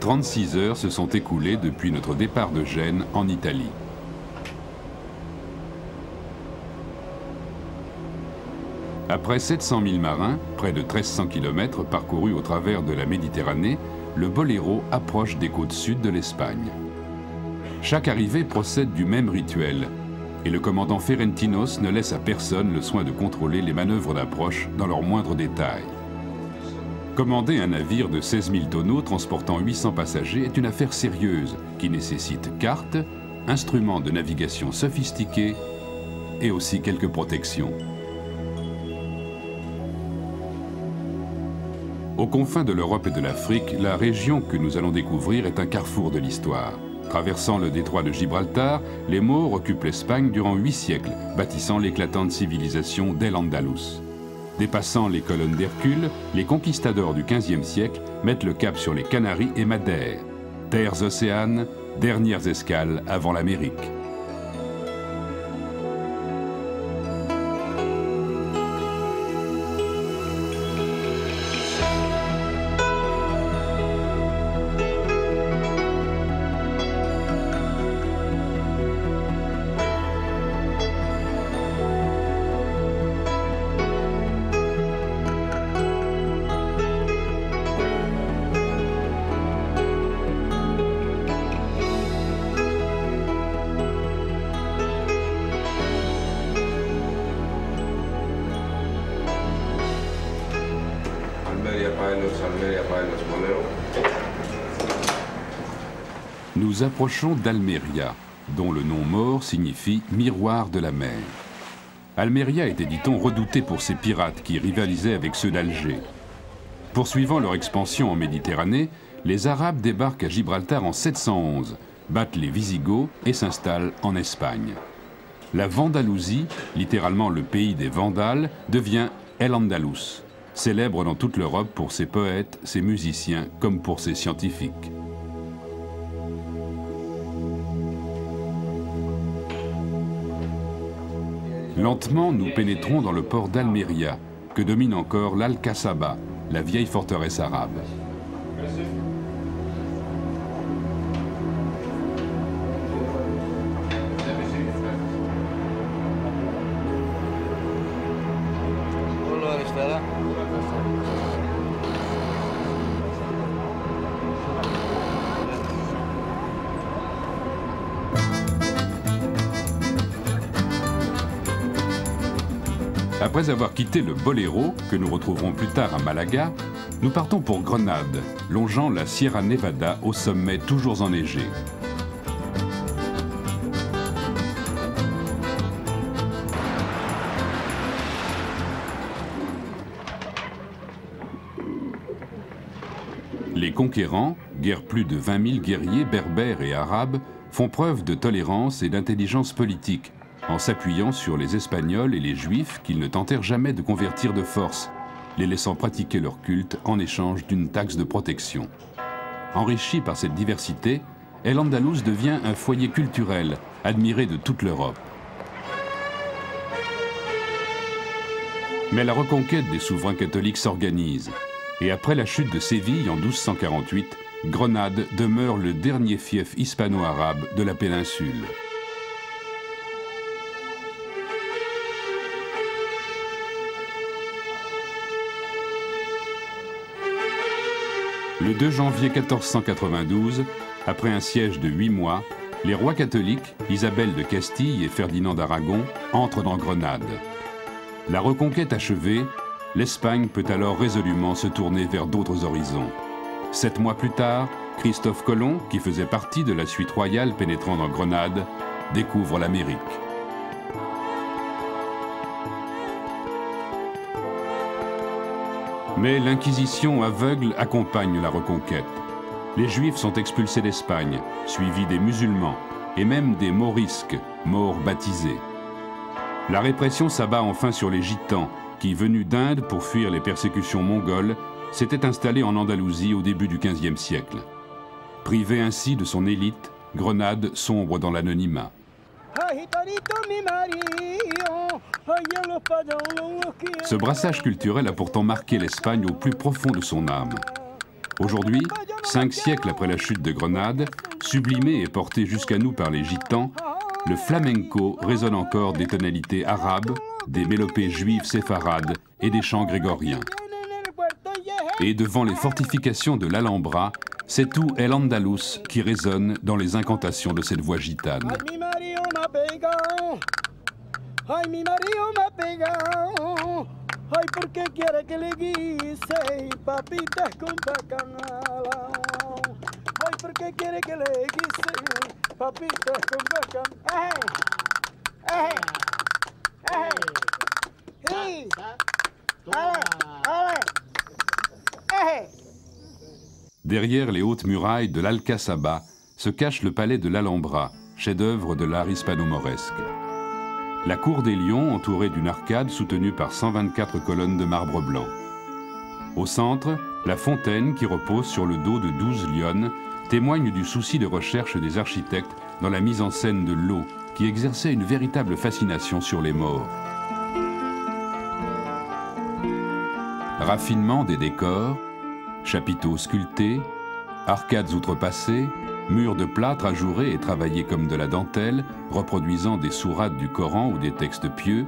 36 heures se sont écoulées depuis notre départ de Gênes en Italie. Après 700 000 marins, près de 1300 km parcourus au travers de la Méditerranée, le Boléro approche des côtes sud de l'Espagne. Chaque arrivée procède du même rituel, et le commandant Ferentinos ne laisse à personne le soin de contrôler les manœuvres d'approche dans leurs moindres détails. Commander un navire de 16 000 tonneaux transportant 800 passagers est une affaire sérieuse qui nécessite cartes, instruments de navigation sophistiqués et aussi quelques protections. Aux confins de l'Europe et de l'Afrique, la région que nous allons découvrir est un carrefour de l'histoire. Traversant le détroit de Gibraltar, les Maures occupent l'Espagne durant 8 siècles, bâtissant l'éclatante civilisation d'El-Andalus. Dépassant les colonnes d'Hercule, les conquistadors du XVe siècle mettent le cap sur les Canaries et Madère. Terres océanes, dernières escales avant l'Amérique. Nous approchons d'Almeria, dont le nom maure signifie « miroir de la mer ». Almeria était, dit-on, redoutée pour ses pirates qui rivalisaient avec ceux d'Alger. Poursuivant leur expansion en Méditerranée, les Arabes débarquent à Gibraltar en 711, battent les Visigoths et s'installent en Espagne. La Vandalousie, littéralement le pays des Vandales, devient El-Andalus, célèbre dans toute l'Europe pour ses poètes, ses musiciens comme pour ses scientifiques. Lentement, nous pénétrons dans le port d'Almeria, que domine encore l'Alcazaba, la vieille forteresse arabe. Après avoir quitté le Boléro, que nous retrouverons plus tard à Malaga, nous partons pour Grenade, longeant la Sierra Nevada au sommet toujours enneigé. Les conquérants, guère plus de 20 000 guerriers berbères et arabes, font preuve de tolérance et d'intelligence politique, en s'appuyant sur les Espagnols et les Juifs qu'ils ne tentèrent jamais de convertir de force, les laissant pratiquer leur culte en échange d'une taxe de protection. Enrichi par cette diversité, El-Andalus devient un foyer culturel, admiré de toute l'Europe. Mais la reconquête des souverains catholiques s'organise, et après la chute de Séville en 1248, Grenade demeure le dernier fief hispano-arabe de la péninsule. Le 2 janvier 1492, après un siège de 8 mois, les rois catholiques, Isabelle de Castille et Ferdinand d'Aragon, entrent dans Grenade. La reconquête achevée, l'Espagne peut alors résolument se tourner vers d'autres horizons. 7 mois plus tard, Christophe Colomb, qui faisait partie de la suite royale pénétrant dans Grenade, découvre l'Amérique. Mais l'Inquisition aveugle accompagne la reconquête. Les Juifs sont expulsés d'Espagne, suivis des musulmans, et même des Morisques, morts baptisés. La répression s'abat enfin sur les Gitans, qui, venus d'Inde pour fuir les persécutions mongoles, s'étaient installés en Andalousie au début du XVe siècle. Privée ainsi de son élite, Grenade sombre dans l'anonymat. Ce brassage culturel a pourtant marqué l'Espagne au plus profond de son âme. Aujourd'hui, 5 siècles après la chute de Grenade, sublimé et porté jusqu'à nous par les gitans, le flamenco résonne encore des tonalités arabes, des mélopées juives séfarades et des chants grégoriens. Et devant les fortifications de l'Alhambra, c'est tout El Andalus qui résonne dans les incantations de cette voix gitane. Ay, mi marido me ha pegado, ay, porque quiere que le guise papitas con bacalao. Ay, porque quiere que le guise papitas con bacalao. ¡Eh! ¡Eh! ¡Eh! Derrière les hautes murailles de l'Alcazaba se cache le palais de l'Alhambra, chef-d'œuvre de l'art hispano-mauresque. La cour des lions, entourée d'une arcade soutenue par 124 colonnes de marbre blanc. Au centre, la fontaine qui repose sur le dos de 12 lionnes témoigne du souci de recherche des architectes dans la mise en scène de l'eau qui exerçait une véritable fascination sur les morts. Raffinement des décors, chapiteaux sculptés, arcades outrepassées, murs de plâtre ajourés et travaillés comme de la dentelle, reproduisant des sourates du Coran ou des textes pieux,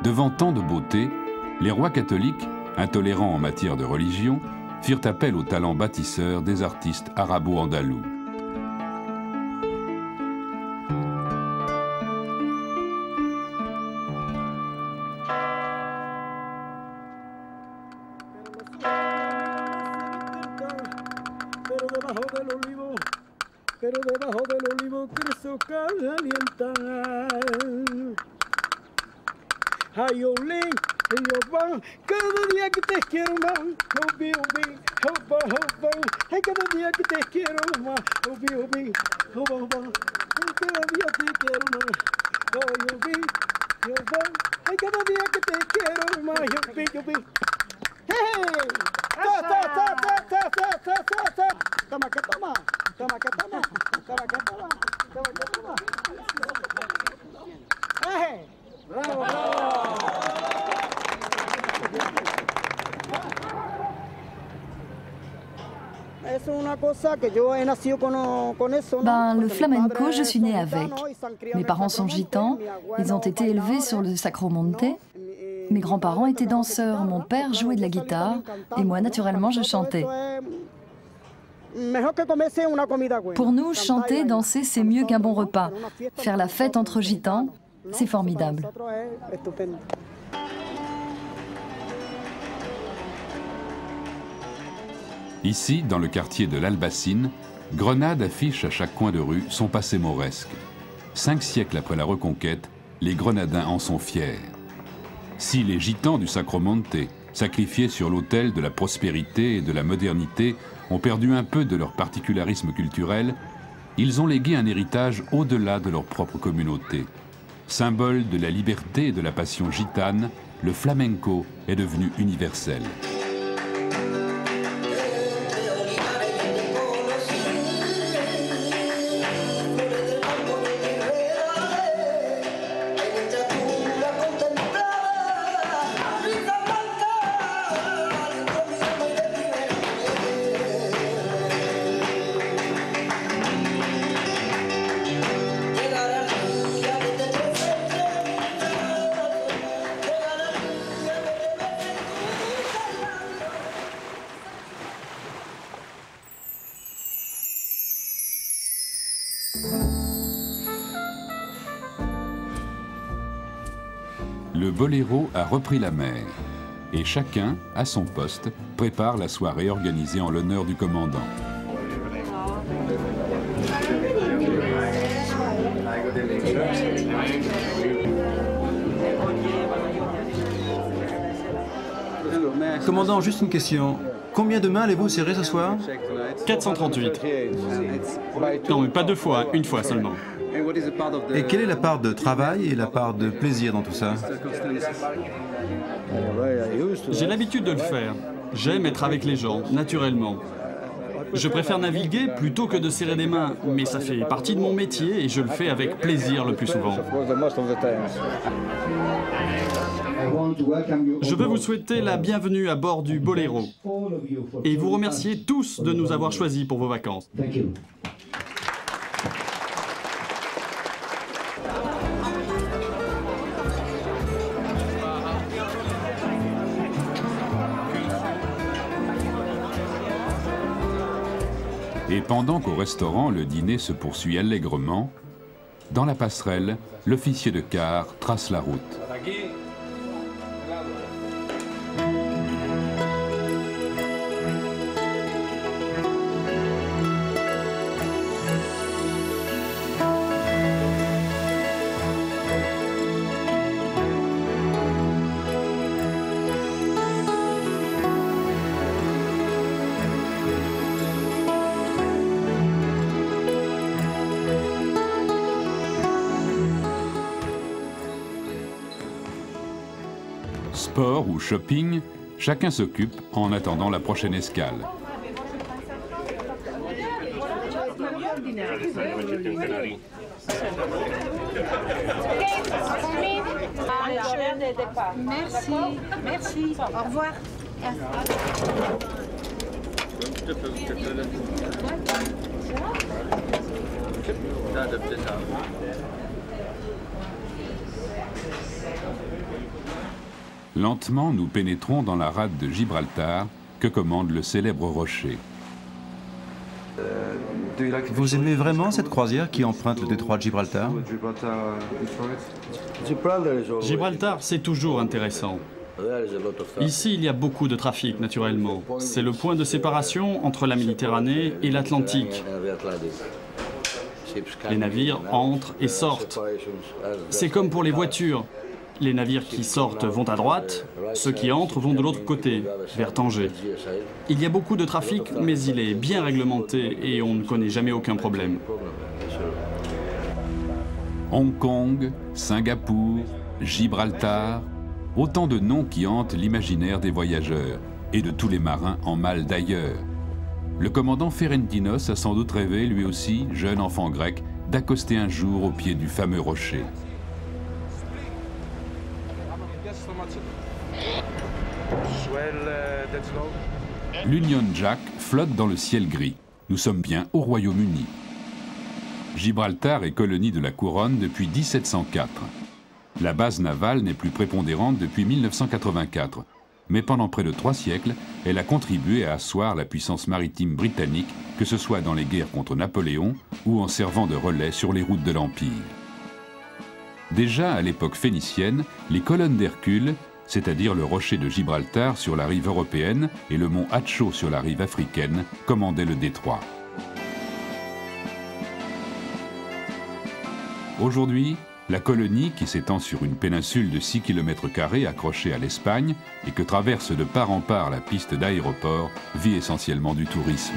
devant tant de beauté, les rois catholiques, intolérants en matière de religion, firent appel au talent bâtisseur des artistes arabo-andalous. Pero debajo del olivo Cristo calienta. Ay, olé, yo va, cada día que te quiero más, obi, obi, oba, oba. Ay, cada día que te quiero más, obi, obi, oba, oba. Ay, cada día te quiero más, ay, obi, oba. Ay, cada día que te quiero más, obi, obi. Hey, ta, ta, ta, ta, ta, ta, ta, ta, ta. Toma que toma. Toma que toma, toma que toma, toma que toma. ¡Eh! ¡Bravo, bravo! Le flamenco, je suis née avec. Mes parents sont gitans, ils ont été élevés sur le Sacromonte. Mes grands-parents étaient danseurs, mon père jouait de la guitare et moi, naturellement, je chantais. Pour nous, chanter, danser, c'est mieux qu'un bon repas. Faire la fête entre gitans, c'est formidable. Ici, dans le quartier de l'Albacine, Grenade affiche à chaque coin de rue son passé mauresque. 5 siècles après la Reconquête, les Grenadins en sont fiers. Si les gitans du Sacromonte, sacrifiés sur l'autel de la prospérité et de la modernité, ont perdu un peu de leur particularisme culturel, ils ont légué un héritage au-delà de leur propre communauté. Symbole de la liberté et de la passion gitane, le flamenco est devenu universel. Le boléro a repris la mer et chacun, à son poste, prépare la soirée organisée en l'honneur du commandant. Commandant, juste une question. Combien de mains allez-vous serrer ce soir? 438. Non, mais pas 2 fois, 1 fois seulement. Et quelle est la part de travail et la part de plaisir dans tout ça? J'ai l'habitude de le faire. J'aime être avec les gens, naturellement. Je préfère naviguer plutôt que de serrer des mains, mais ça fait partie de mon métier et je le fais avec plaisir le plus souvent. Je veux vous souhaiter la bienvenue à bord du Bolero et vous remercier tous de nous avoir choisis pour vos vacances. Et pendant qu'au restaurant, le dîner se poursuit allègrement, dans la passerelle, l'officier de quart trace la route. Sport ou shopping, chacun s'occupe en attendant la prochaine escale. Merci, merci, au revoir. Lentement, nous pénétrons dans la rade de Gibraltar que commande le célèbre rocher. Vous aimez vraiment cette croisière qui emprunte le détroit de Gibraltar? Gibraltar, c'est toujours intéressant. Ici, il y a beaucoup de trafic, naturellement. C'est le point de séparation entre la Méditerranée et l'Atlantique. Les navires entrent et sortent. C'est comme pour les voitures. Les navires qui sortent vont à droite, ceux qui entrent vont de l'autre côté, vers Tanger. Il y a beaucoup de trafic, mais il est bien réglementé et on ne connaît jamais aucun problème. Hong Kong, Singapour, Gibraltar, autant de noms qui hantent l'imaginaire des voyageurs et de tous les marins en mal d'ailleurs. Le commandant Ferentinos a sans doute rêvé, lui aussi, jeune enfant grec, d'accoster un jour au pied du fameux rocher. L'Union Jack flotte dans le ciel gris. Nous sommes bien au Royaume-Uni. Gibraltar est colonie de la couronne depuis 1704. La base navale n'est plus prépondérante depuis 1984. Mais pendant près de 3 siècles, elle a contribué à asseoir la puissance maritime britannique, que ce soit dans les guerres contre Napoléon ou en servant de relais sur les routes de l'Empire. Déjà à l'époque phénicienne, les colonnes d'Hercule, c'est-à-dire le rocher de Gibraltar sur la rive européenne et le mont Hacho sur la rive africaine, commandaient le détroit. Aujourd'hui, la colonie, qui s'étend sur une péninsule de 6 km² accrochée à l'Espagne et que traverse de part en part la piste d'aéroport, vit essentiellement du tourisme.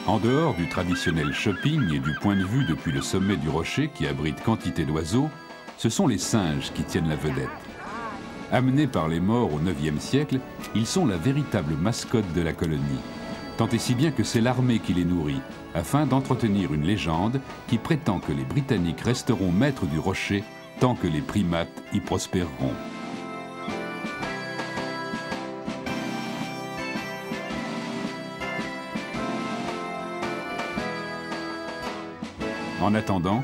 En dehors du traditionnel shopping et du point de vue depuis le sommet du rocher qui abrite quantité d'oiseaux, ce sont les singes qui tiennent la vedette. Amenés par les Maures au IXe siècle, ils sont la véritable mascotte de la colonie. Tant et si bien que c'est l'armée qui les nourrit, afin d'entretenir une légende qui prétend que les Britanniques resteront maîtres du rocher tant que les primates y prospéreront. En attendant,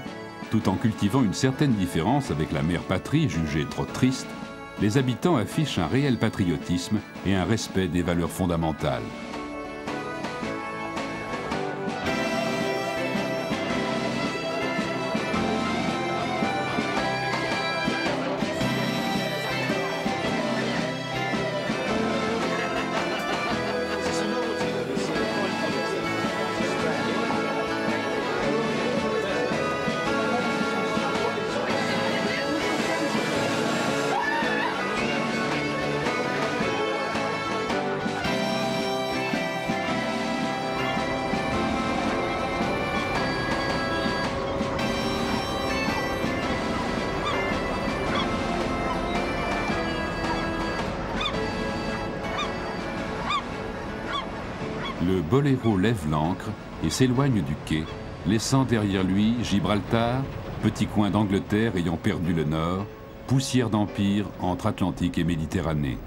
tout en cultivant une certaine différence avec la mère patrie jugée trop triste, les habitants affichent un réel patriotisme et un respect des valeurs fondamentales. Le boléro lève l'ancre et s'éloigne du quai, laissant derrière lui Gibraltar, petit coin d'Angleterre ayant perdu le nord, poussière d'empire entre Atlantique et Méditerranée.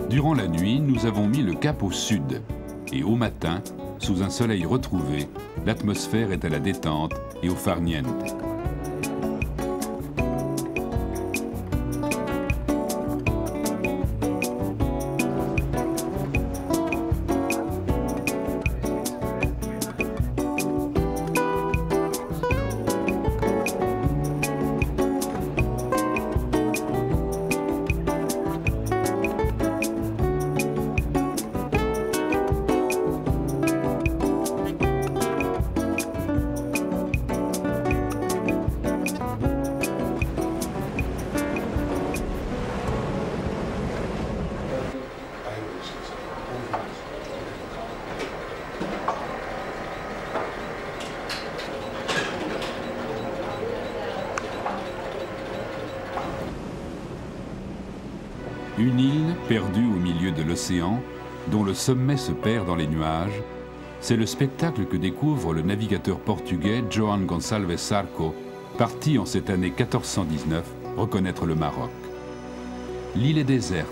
Durant la nuit, nous avons mis le cap au sud. Et au matin, sous un soleil retrouvé, l'atmosphère est à la détente et au farniente. Une île perdue au milieu de l'océan, dont le sommet se perd dans les nuages, c'est le spectacle que découvre le navigateur portugais João Gonçalves Sarco, parti en cette année 1419 reconnaître le Maroc. L'île est déserte.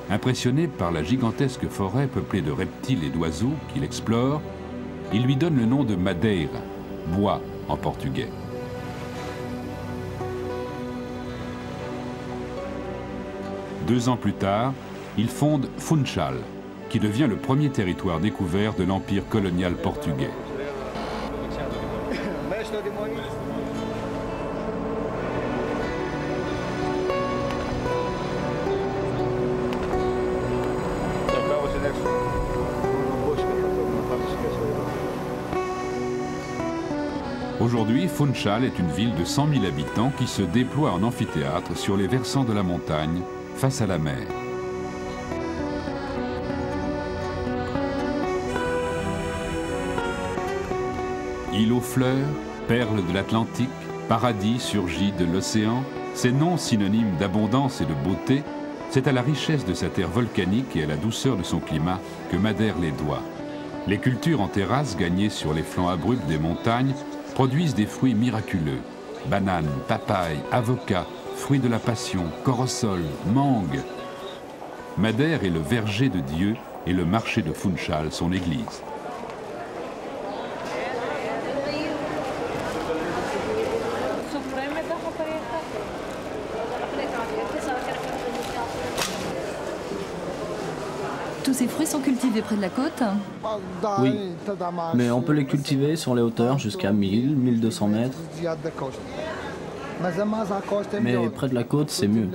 Impressionné par la gigantesque forêt peuplée de reptiles et d'oiseaux qu'il explore, il lui donne le nom de Madeira, bois en portugais. Deux ans plus tard, il fonde Funchal, qui devient le premier territoire découvert de l'empire colonial portugais. Aujourd'hui, Funchal est une ville de 100 000 habitants qui se déploie en amphithéâtre sur les versants de la montagne, face à la mer. Île aux fleurs, perle de l'Atlantique, paradis surgi de l'océan, ces noms synonymes d'abondance et de beauté, c'est à la richesse de sa terre volcanique et à la douceur de son climat que Madère les doit. Les cultures en terrasse gagnées sur les flancs abrupts des montagnes produisent des fruits miraculeux. Bananes, papayes, avocats, fruits de la passion, corosol, mangue. Madère est le verger de Dieu et le marché de Funchal, son église. Tous ces fruits sont cultivés près de la côte? Oui, mais on peut les cultiver sur les hauteurs jusqu'à 1000, 1200 mètres. Mais près de la côte, c'est mieux.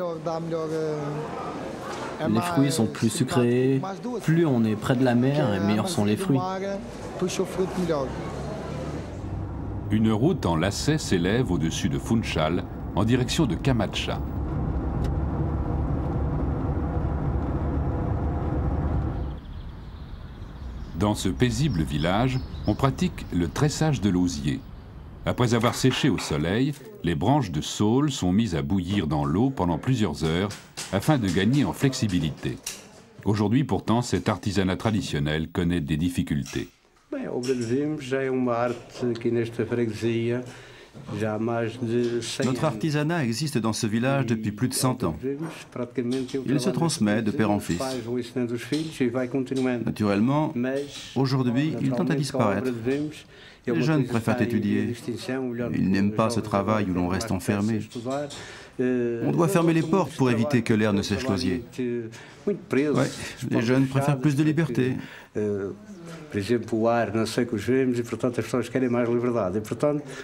Les fruits sont plus sucrés. Plus on est près de la mer, et meilleurs sont les fruits. Une route en lacet s'élève au-dessus de Funchal, en direction de Camacha. Dans ce paisible village, on pratique le tressage de l'osier. Après avoir séché au soleil, les branches de saule sont mises à bouillir dans l'eau pendant plusieurs heures afin de gagner en flexibilité. Aujourd'hui, pourtant, cet artisanat traditionnel connaît des difficultés. Notre artisanat existe dans ce village depuis plus de 100 ans. Il se transmet de père en fils. Naturellement, aujourd'hui, il tend à disparaître. Les jeunes préfèrent étudier. Ils n'aiment pas ce travail où l'on reste enfermé. On doit fermer les portes pour éviter que l'air ne sèche l'osier. Ouais, les jeunes préfèrent plus de liberté.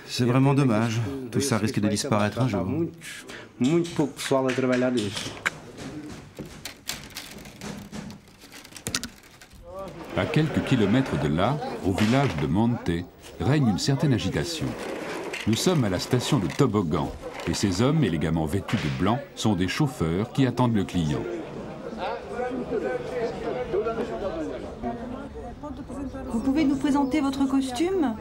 C'est vraiment dommage. Tout ça risque de disparaître un jour. À quelques kilomètres de là, au village de Monte, règne une certaine agitation. Nous sommes à la station de toboggan, et ces hommes élégamment vêtus de blanc sont des chauffeurs qui attendent le client. Vous pouvez nous présenter votre costume?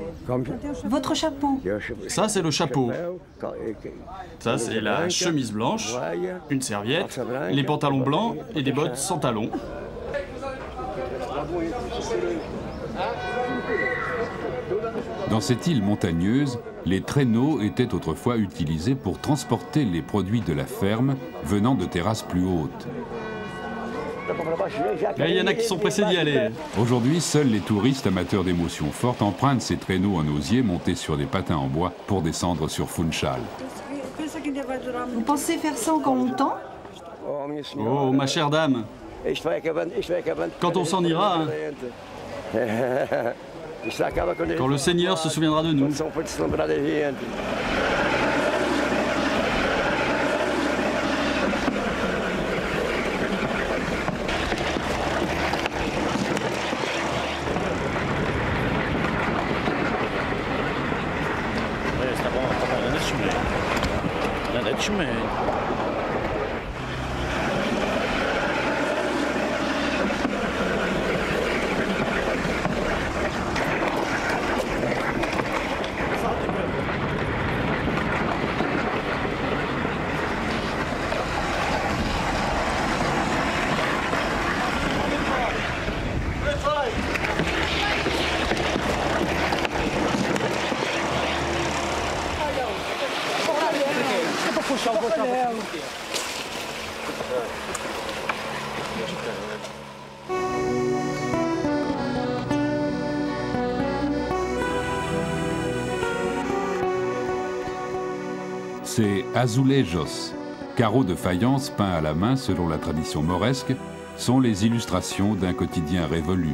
Votre chapeau? Ça, c'est le chapeau. Ça, c'est la chemise blanche, une serviette, les pantalons blancs et des bottes sans talons. Dans cette île montagneuse, les traîneaux étaient autrefois utilisés pour transporter les produits de la ferme venant de terrasses plus hautes. Il y en a qui sont pressés d'y aller. Aujourd'hui, seuls les touristes amateurs d'émotions fortes empruntent ces traîneaux en osier montés sur des patins en bois pour descendre sur Funchal. Vous pensez faire ça encore longtemps? Oh, ma chère dame. Quand on s'en ira, hein. Quand le Seigneur se souviendra de nous. Ces azulejos, carreaux de faïence peints à la main selon la tradition mauresque, sont les illustrations d'un quotidien révolu.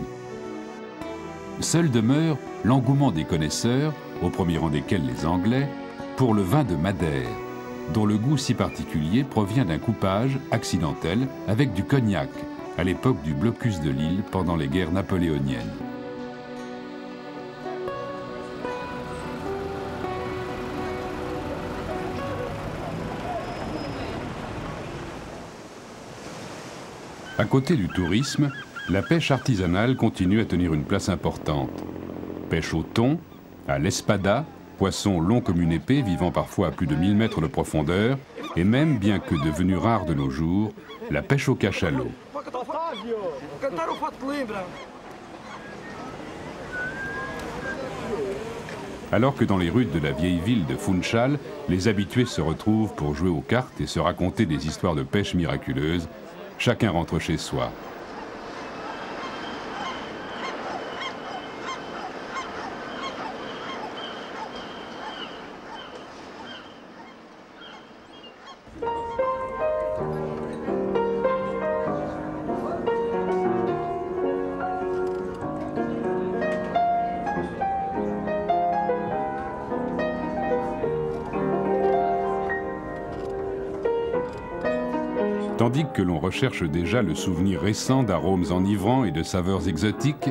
Seul demeure l'engouement des connaisseurs, au premier rang desquels les Anglais, pour le vin de Madère, dont le goût si particulier provient d'un coupage accidentel avec du cognac, à l'époque du blocus de l'île pendant les guerres napoléoniennes. À côté du tourisme, la pêche artisanale continue à tenir une place importante. Pêche au thon, à l'espada, poisson long comme une épée vivant parfois à plus de 1000 mètres de profondeur, et même, bien que devenue rare de nos jours, la pêche au cachalot. Alors que dans les rues de la vieille ville de Funchal, les habitués se retrouvent pour jouer aux cartes et se raconter des histoires de pêche miraculeuses, chacun rentre chez soi. Tandis que l'on recherche déjà le souvenir récent d'arômes enivrants et de saveurs exotiques,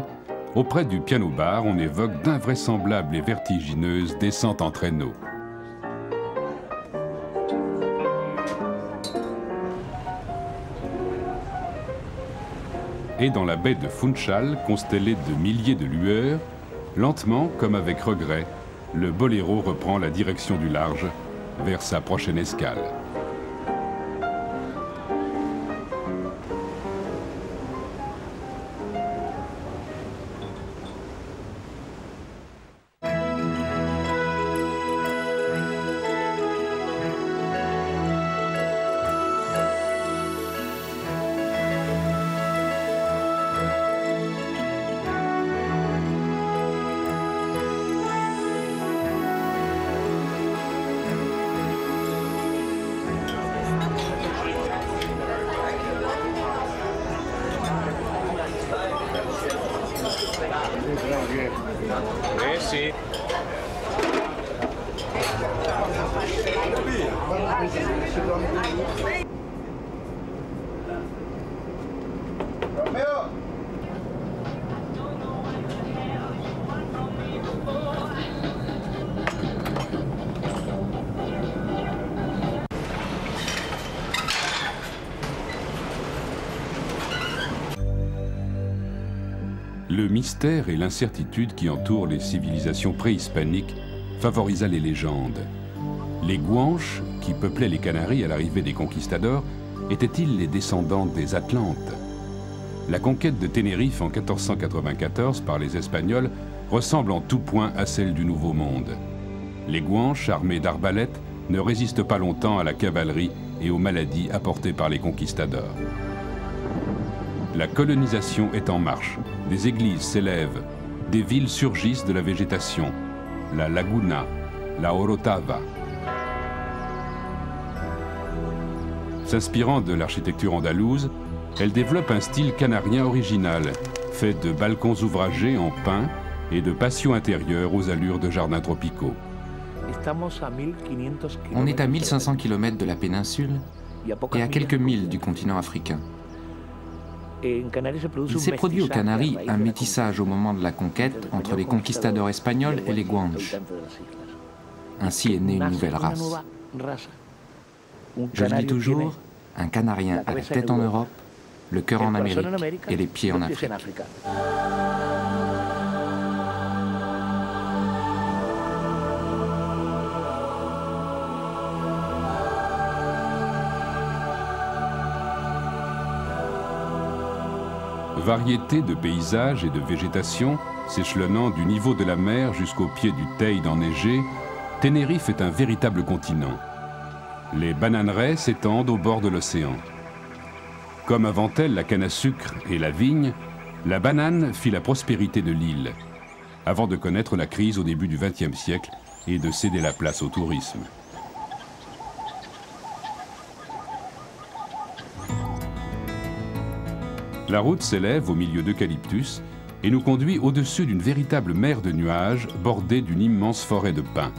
auprès du piano-bar, on évoque d'invraisemblables et vertigineuses descentes en traîneau. Et dans la baie de Funchal, constellée de milliers de lueurs, lentement, comme avec regret, le Boléro reprend la direction du large vers sa prochaine escale. Merci. Le mystère et l'incertitude qui entourent les civilisations préhispaniques favorisa les légendes. Les Guanches, qui peuplaient les Canaries à l'arrivée des conquistadors, étaient-ils les descendants des Atlantes? La conquête de Tenerife en 1494 par les Espagnols ressemble en tout point à celle du Nouveau Monde. Les Guanches, armés d'arbalètes, ne résistent pas longtemps à la cavalerie et aux maladies apportées par les conquistadors. La colonisation est en marche, des églises s'élèvent, des villes surgissent de la végétation, la Laguna, la Orotava. S'inspirant de l'architecture andalouse, elle développe un style canarien original, fait de balcons ouvragés en pin et de patios intérieurs aux allures de jardins tropicaux. On est à 1500 km de la péninsule et à quelques milles du continent africain. Il s'est produit aux Canaries un métissage au moment de la conquête entre les conquistadors espagnols et les Guanches. Ainsi est née une nouvelle race. Je le dis toujours, un Canarien a la tête en Europe, le cœur en Amérique et les pieds en Afrique. Variété de paysages et de végétation, s'échelonnant du niveau de la mer jusqu'au pied du Teide enneigé, Tenerife est un véritable continent. Les bananeraies s'étendent au bord de l'océan. Comme avant elle la canne à sucre et la vigne, la banane fit la prospérité de l'île, avant de connaître la crise au début du XXe siècle et de céder la place au tourisme. La route s'élève au milieu d'eucalyptus et nous conduit au-dessus d'une véritable mer de nuages bordée d'une immense forêt de pins.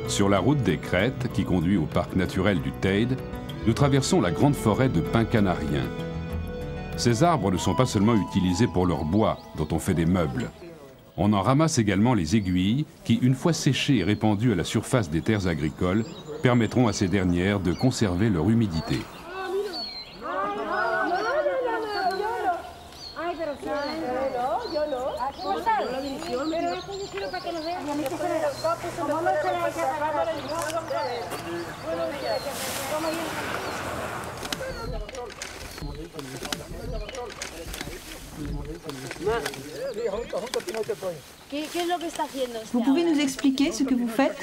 Sur la route des Crêtes, qui conduit au parc naturel du Teide, nous traversons la grande forêt de pins canariens. Ces arbres ne sont pas seulement utilisés pour leur bois, dont on fait des meubles. On en ramasse également les aiguilles qui, une fois séchées et répandues à la surface des terres agricoles, permettront à ces dernières de conserver leur humidité. Vous pouvez nous expliquer ce que vous faites?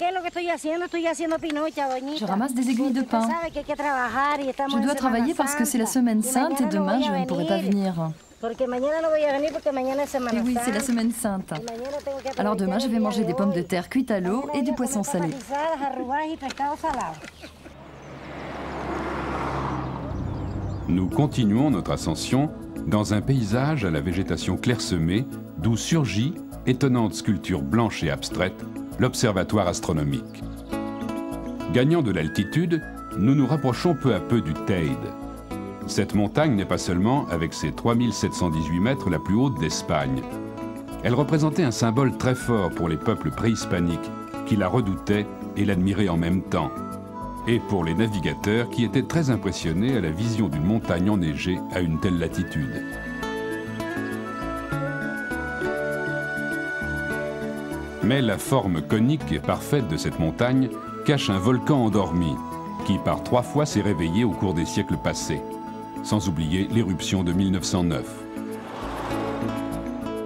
Je ramasse des aiguilles de pin. Je dois travailler parce que c'est la semaine sainte et demain je ne pourrai pas venir. Et oui, c'est la semaine sainte. Alors demain, je vais manger des pommes de terre cuites à l'eau et du poisson salé. Nous continuons notre ascension dans un paysage à la végétation clairsemée d'où surgit, étonnante sculpture blanche et abstraite, l'observatoire astronomique. Gagnant de l'altitude, nous nous rapprochons peu à peu du Teide. Cette montagne n'est pas seulement, avec ses 3718 mètres, la plus haute d'Espagne. Elle représentait un symbole très fort pour les peuples préhispaniques qui la redoutaient et l'admiraient en même temps, et pour les navigateurs qui étaient très impressionnés à la vision d'une montagne enneigée à une telle latitude. Mais la forme conique et parfaite de cette montagne cache un volcan endormi qui par 3 fois s'est réveillé au cours des siècles passés, sans oublier l'éruption de 1909.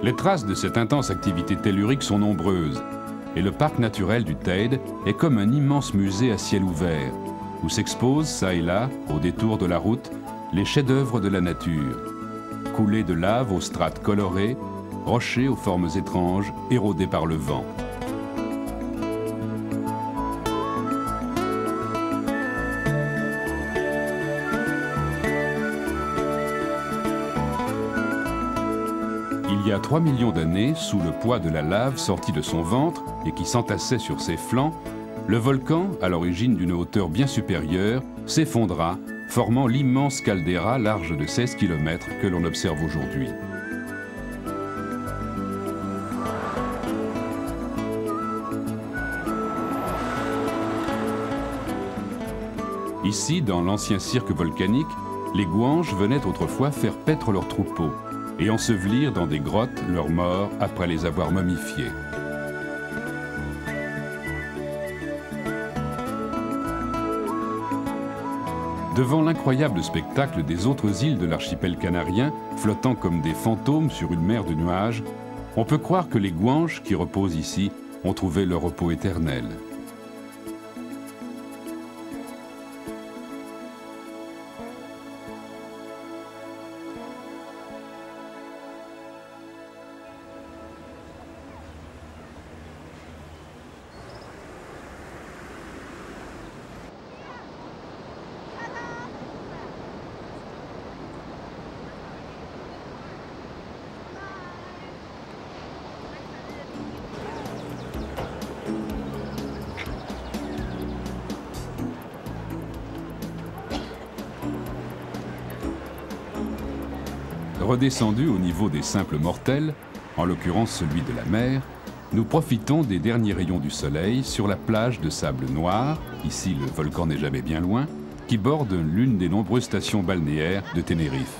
Les traces de cette intense activité tellurique sont nombreuses, et le parc naturel du Teide est comme un immense musée à ciel ouvert, où s'exposent, çà et là, au détour de la route, les chefs-d'œuvre de la nature. Coulées de lave aux strates colorées, rochers aux formes étranges, érodés par le vent. Il y a 3 millions d'années, sous le poids de la lave sortie de son ventre et qui s'entassait sur ses flancs, le volcan, à l'origine d'une hauteur bien supérieure, s'effondra, formant l'immense caldeira large de 16 km que l'on observe aujourd'hui. Ici, dans l'ancien cirque volcanique, les Guanches venaient autrefois faire paître leurs troupeaux et ensevelir dans des grottes leurs morts après les avoir momifiés. Devant l'incroyable spectacle des autres îles de l'archipel canarien, flottant comme des fantômes sur une mer de nuages, on peut croire que les Guanches qui reposent ici ont trouvé leur repos éternel. Redescendus au niveau des simples mortels, en l'occurrence celui de la mer, nous profitons des derniers rayons du soleil sur la plage de sable noir, ici le volcan n'est jamais bien loin, qui borde l'une des nombreuses stations balnéaires de Tenerife.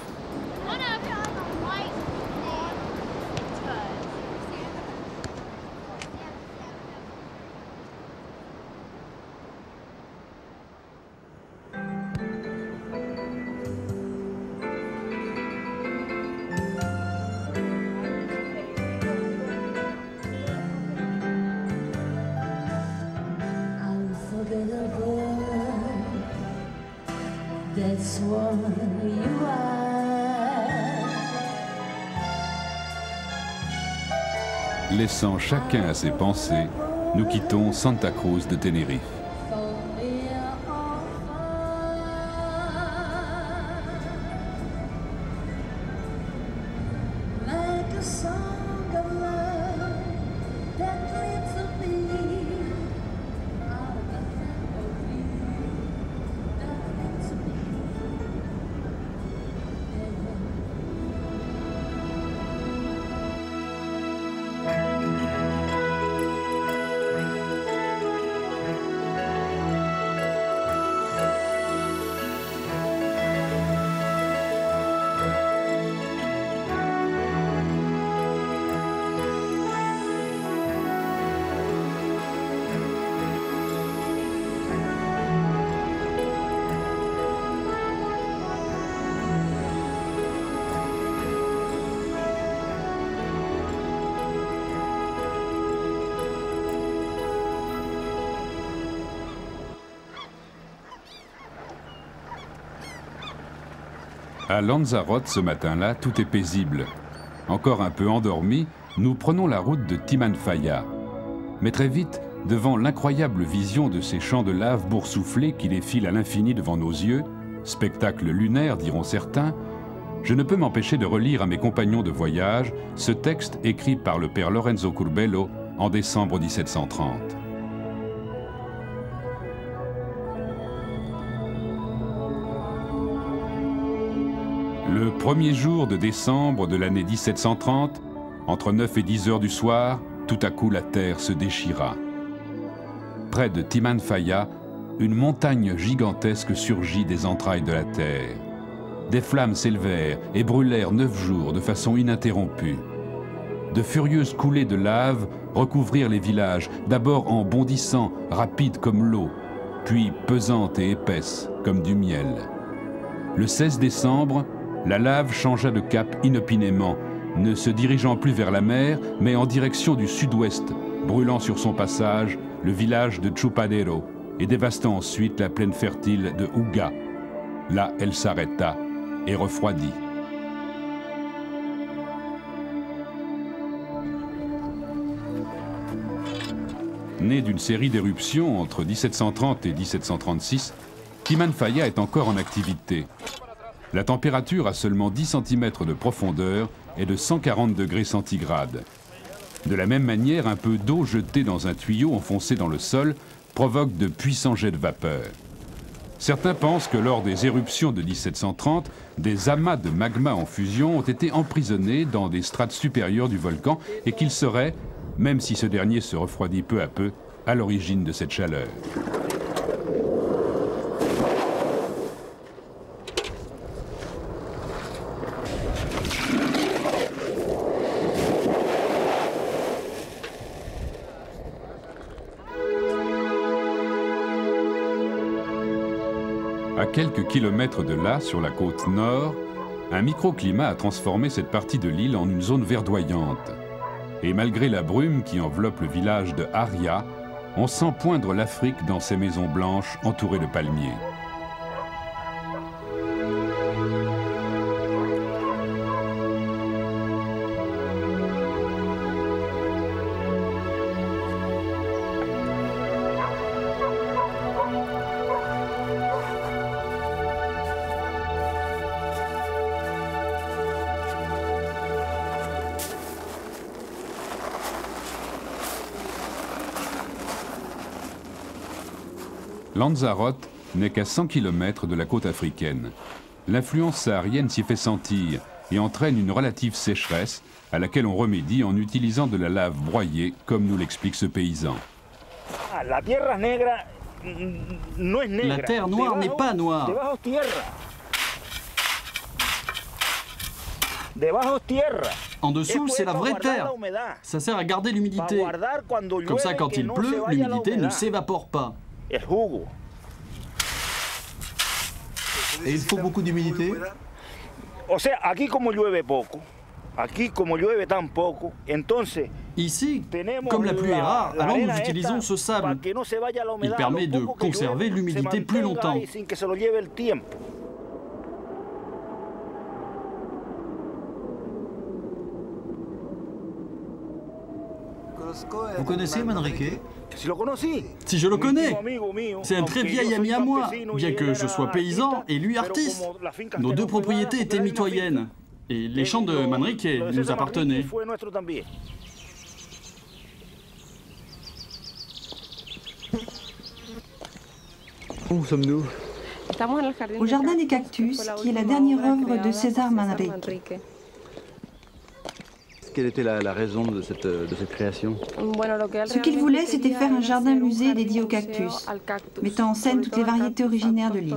Laissant chacun à ses pensées, nous quittons Santa Cruz de Tenerife. À Lanzarote, ce matin-là, tout est paisible. Encore un peu endormis, nous prenons la route de Timanfaya. Mais très vite, devant l'incroyable vision de ces champs de lave boursouflés qui défilent à l'infini devant nos yeux, spectacle lunaire diront certains, je ne peux m'empêcher de relire à mes compagnons de voyage ce texte écrit par le père Lorenzo Curbelo en décembre 1730. Le premier jour de décembre de l'année 1730, entre 9 et 10 heures du soir, tout à coup la terre se déchira. Près de Timanfaya, une montagne gigantesque surgit des entrailles de la terre. Des flammes s'élevèrent et brûlèrent 9 jours de façon ininterrompue. De furieuses coulées de lave recouvrirent les villages, d'abord en bondissant, rapides comme l'eau, puis pesantes et épaisses comme du miel. Le 16 décembre, la lave changea de cap inopinément, ne se dirigeant plus vers la mer, mais en direction du sud-ouest, brûlant sur son passage le village de Chupadero et dévastant ensuite la plaine fertile de Uga. Là, elle s'arrêta et refroidit. Né d'une série d'éruptions entre 1730 et 1736, Timanfaya est encore en activité. La température à seulement 10 cm de profondeur est de 140 degrés centigrades. De la même manière, un peu d'eau jetée dans un tuyau enfoncé dans le sol provoque de puissants jets de vapeur. Certains pensent que lors des éruptions de 1730, des amas de magma en fusion ont été emprisonnés dans des strates supérieures du volcan et qu'ils seraient, même si ce dernier se refroidit peu à peu, à l'origine de cette chaleur. À quelques kilomètres de là, sur la côte nord, un microclimat a transformé cette partie de l'île en une zone verdoyante. Et malgré la brume qui enveloppe le village de Haria, on sent poindre l'Afrique dans ses maisons blanches entourées de palmiers. Lanzarote n'est qu'à 100 km de la côte africaine. L'influence saharienne s'y fait sentir et entraîne une relative sécheresse à laquelle on remédie en utilisant de la lave broyée, comme nous l'explique ce paysan. La terre noire n'est pas noire. En dessous, c'est la vraie terre. Ça sert à garder l'humidité. Comme ça, quand il pleut, l'humidité ne s'évapore pas. Et il faut beaucoup d'humidité? Ici, comme la pluie est rare, alors nous utilisons ce sable. Il permet de conserver l'humidité plus longtemps. Vous connaissez Manrique? Si je le connais, c'est un très vieil ami à moi, bien que je sois paysan et lui artiste. Nos deux propriétés étaient mitoyennes, et les champs de Manrique nous appartenaient. Où sommes-nous? Au Jardin des Cactus, qui est la dernière œuvre de César Manrique. Quelle était la raison de cette création? Ce qu'il voulait, c'était faire un jardin-musée dédié aux cactus, mettant en scène toutes les variétés originaires de l'île.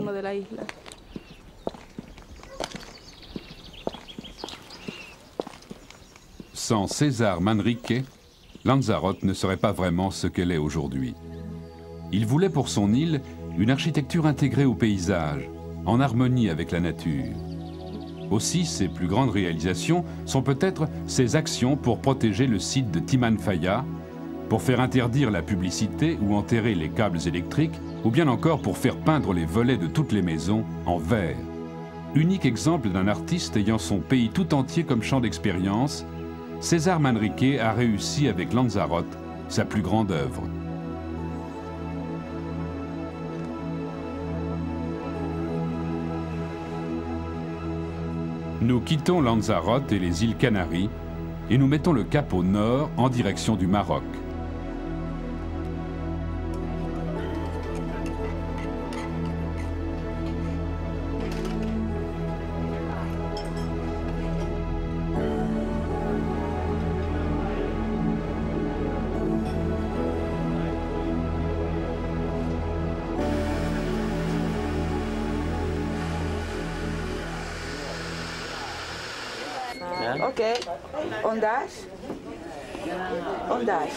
Sans César Manrique, Lanzarote ne serait pas vraiment ce qu'elle est aujourd'hui. Il voulait pour son île une architecture intégrée au paysage, en harmonie avec la nature. Aussi, ses plus grandes réalisations sont peut-être ses actions pour protéger le site de Timanfaya, pour faire interdire la publicité ou enterrer les câbles électriques, ou bien encore pour faire peindre les volets de toutes les maisons en vert. Unique exemple d'un artiste ayant son pays tout entier comme champ d'expérience, César Manrique a réussi avec Lanzarote sa plus grande œuvre. Nous quittons Lanzarote et les îles Canaries et nous mettons le cap au nord en direction du Maroc. Ok, ondage. Ondage.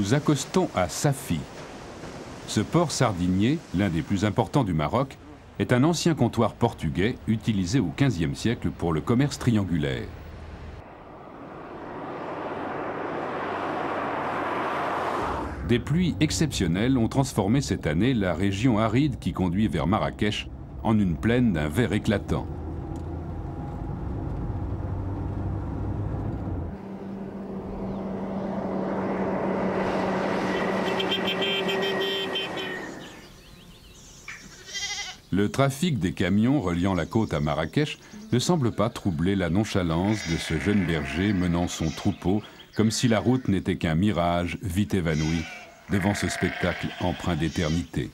nous accostons à Safi. Ce port sardinier, l'un des plus importants du Maroc, est un ancien comptoir portugais utilisé au XVe siècle pour le commerce triangulaire. Des pluies exceptionnelles ont transformé cette année la région aride qui conduit vers Marrakech en une plaine d'un vert éclatant. Le trafic des camions reliant la côte à Marrakech ne semble pas troubler la nonchalance de ce jeune berger menant son troupeau comme si la route n'était qu'un mirage vite évanoui devant ce spectacle empreint d'éternité.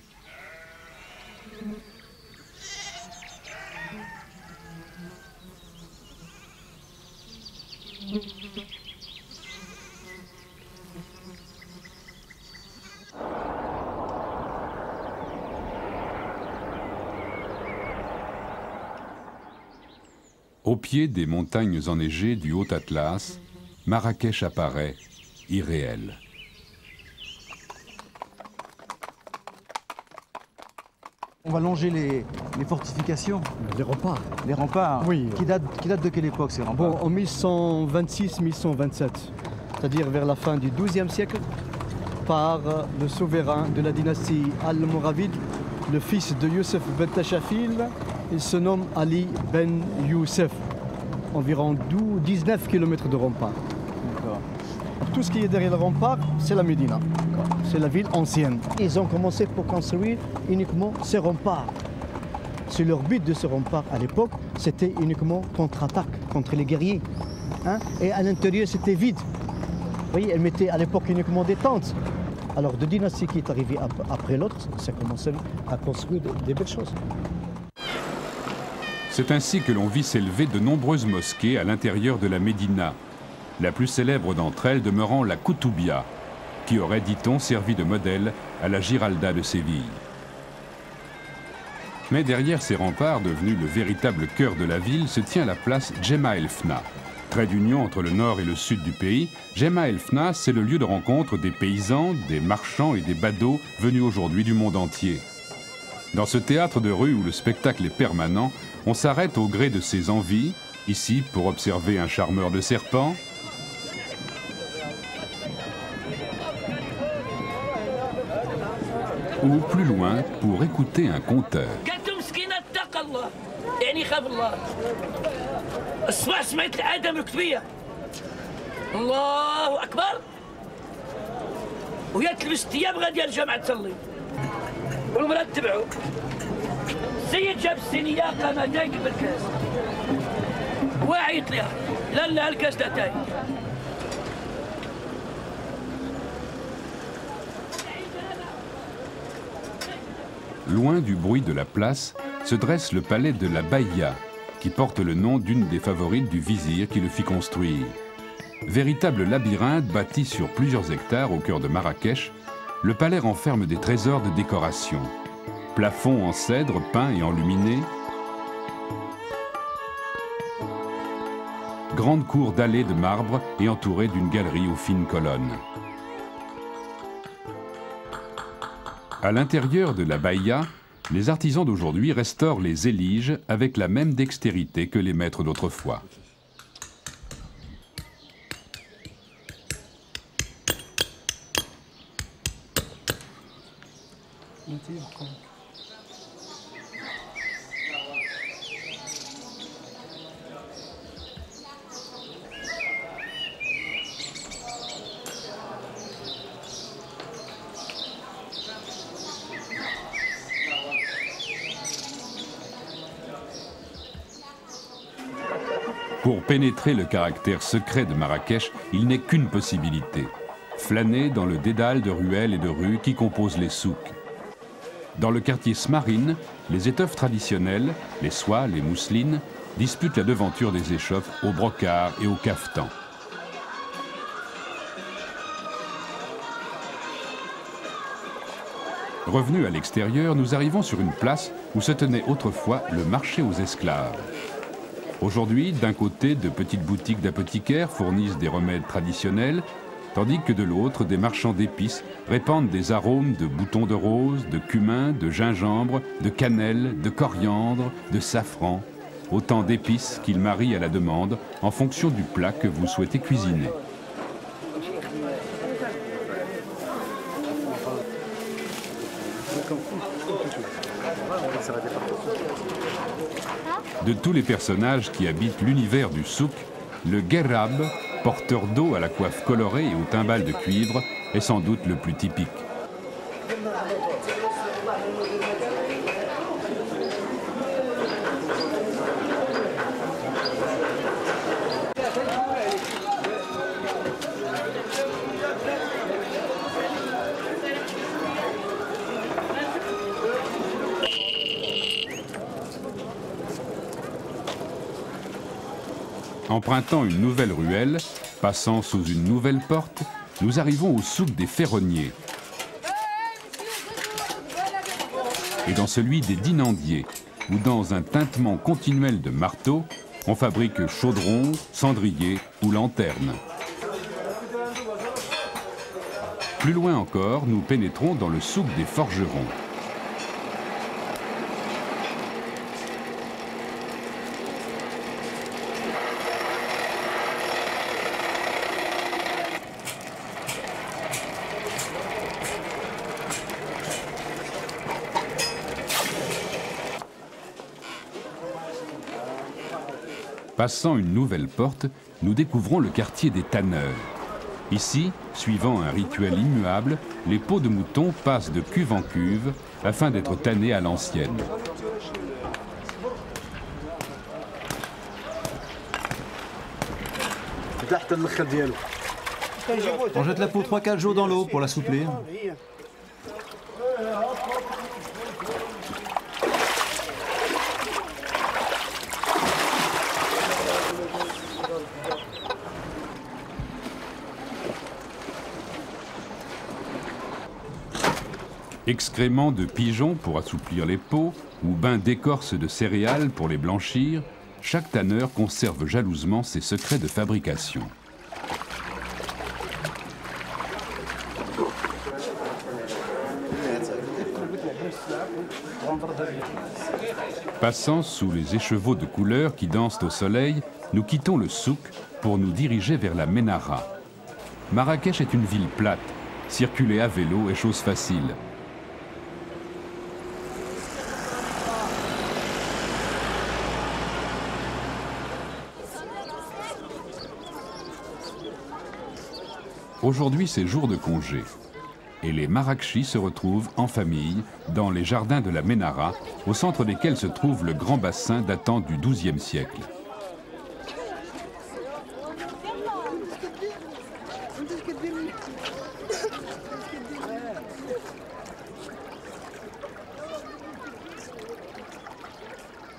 Au pied des montagnes enneigées du Haut Atlas, Marrakech apparaît irréel. On va longer les fortifications. Les remparts. Les remparts. Oui. Qui datent de quelle époque ces remparts? Bon, en 1126-1127, c'est-à-dire vers la fin du XIIe siècle, par le souverain de la dynastie Al-Moravide, le fils de Youssef Ben Tachafil. Il se nomme Ali Ben Youssef. Environ 19 km de rempart. Tout ce qui est derrière le rempart, c'est la Médina. C'est la ville ancienne. Ils ont commencé pour construire uniquement ces remparts. C'est leur but de ce rempart à l'époque, c'était uniquement contre-attaque, contre les guerriers. Hein? Et à l'intérieur, c'était vide. Vous voyez, elles mettaient à l'époque uniquement des tentes. Alors, de dynastie qui est arrivée après l'autre, ça a commencé à construire des belles choses. C'est ainsi que l'on vit s'élever de nombreuses mosquées à l'intérieur de la Médina, la plus célèbre d'entre elles demeurant la Koutoubia, qui aurait, dit-on, servi de modèle à la Giralda de Séville. Mais derrière ces remparts, devenus le véritable cœur de la ville, se tient la place Djemma El Fna. Trait d'union entre le nord et le sud du pays, Djemma El Fna, c'est le lieu de rencontre des paysans, des marchands et des badauds venus aujourd'hui du monde entier. Dans ce théâtre de rue où le spectacle est permanent, on s'arrête au gré de ses envies, ici pour observer un charmeur de serpents, ou plus loin pour écouter un conteur. سيد جاب السينية قام دايق بالكاس واعيط لها لا الكاس ده تاي. Loin du bruit de la place, se dresse le palais de la Baïa, qui porte le nom d'une des favorites du vizir qui le fit construire. Véritable labyrinthe bâti sur plusieurs hectares au cœur de Marrakech, le palais renferme des trésors de décoration. Plafond en cèdre peint et enluminé, grande cour dallée de marbre et entourée d'une galerie aux fines colonnes. À l'intérieur de la Baïa, les artisans d'aujourd'hui restaurent les éliges avec la même dextérité que les maîtres d'autrefois. Pour pénétrer le caractère secret de Marrakech, il n'est qu'une possibilité. Flâner dans le dédale de ruelles et de rues qui composent les souks. Dans le quartier Smarine, les étoffes traditionnelles, les soies, les mousselines, disputent la devanture des échoppes au brocart et au cafetan. Revenus à l'extérieur, nous arrivons sur une place où se tenait autrefois le marché aux esclaves. Aujourd'hui, d'un côté, de petites boutiques d'apothicaires fournissent des remèdes traditionnels, tandis que de l'autre, des marchands d'épices répandent des arômes de boutons de rose, de cumin, de gingembre, de cannelle, de coriandre, de safran, autant d'épices qu'ils marient à la demande en fonction du plat que vous souhaitez cuisiner. De tous les personnages qui habitent l'univers du souk, le Gerab, porteur d'eau à la coiffe colorée et au timbal de cuivre, est sans doute le plus typique. Empruntant une nouvelle ruelle, passant sous une nouvelle porte, nous arrivons au souk des ferronniers et dans celui des dinandiers, où dans un tintement continuel de marteaux, on fabrique chaudrons, cendriers ou lanternes. Plus loin encore, nous pénétrons dans le souk des forgerons. Passant une nouvelle porte, nous découvrons le quartier des tanneurs. Ici, suivant un rituel immuable, les peaux de mouton passent de cuve en cuve afin d'être tannées à l'ancienne. On jette la peau 3-4 jours dans l'eau pour l'assouplir. Excréments de pigeons pour assouplir les peaux, ou bains d'écorce de céréales pour les blanchir, chaque tanneur conserve jalousement ses secrets de fabrication. Passant sous les écheveaux de couleur qui dansent au soleil, nous quittons le souk pour nous diriger vers la Ménara. Marrakech est une ville plate. Circuler à vélo est chose facile. Aujourd'hui, c'est jour de congé. Et les Marrakchis se retrouvent en famille dans les jardins de la Ménara, au centre desquels se trouve le grand bassin datant du XIIe siècle.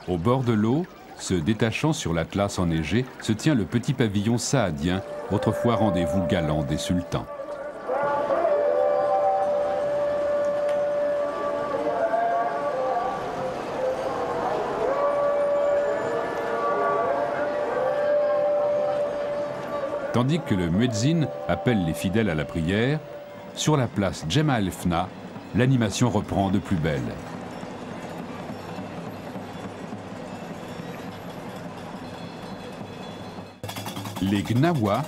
Au bord de l'eau, se détachant sur l'Atlas enneigé, se tient le petit pavillon saadien, autrefois rendez-vous galant des sultans. Tandis que le muezzin appelle les fidèles à la prière, sur la place Djema El Fna, l'animation reprend de plus belle. Les Gnawa,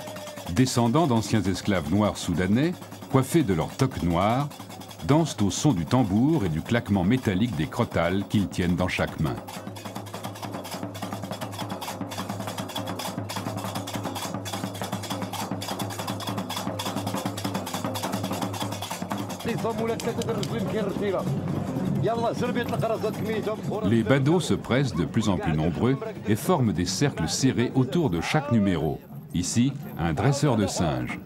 descendants d'anciens esclaves noirs soudanais, coiffés de leur toque noire, dansent au son du tambour et du claquement métallique des crotales qu'ils tiennent dans chaque main. Les badauds se pressent de plus en plus nombreux et forment des cercles serrés autour de chaque numéro. Ici, un dresseur de singes.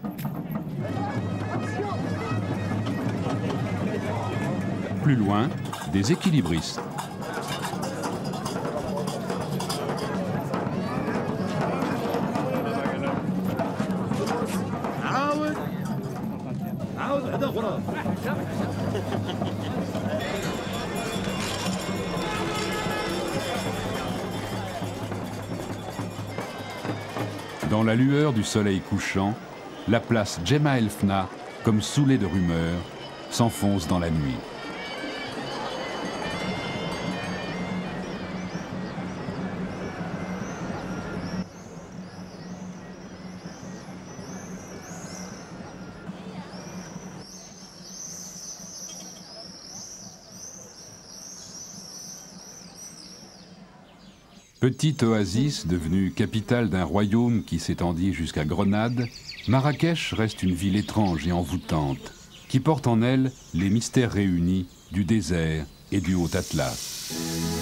Plus loin, des équilibristes. Dans la lueur du soleil couchant, la place Gemma El Fna, comme saoulée de rumeurs, s'enfonce dans la nuit. Petite oasis devenue capitale d'un royaume qui s'étendit jusqu'à Grenade, Marrakech reste une ville étrange et envoûtante, qui porte en elle les mystères réunis du désert et du Haut Atlas.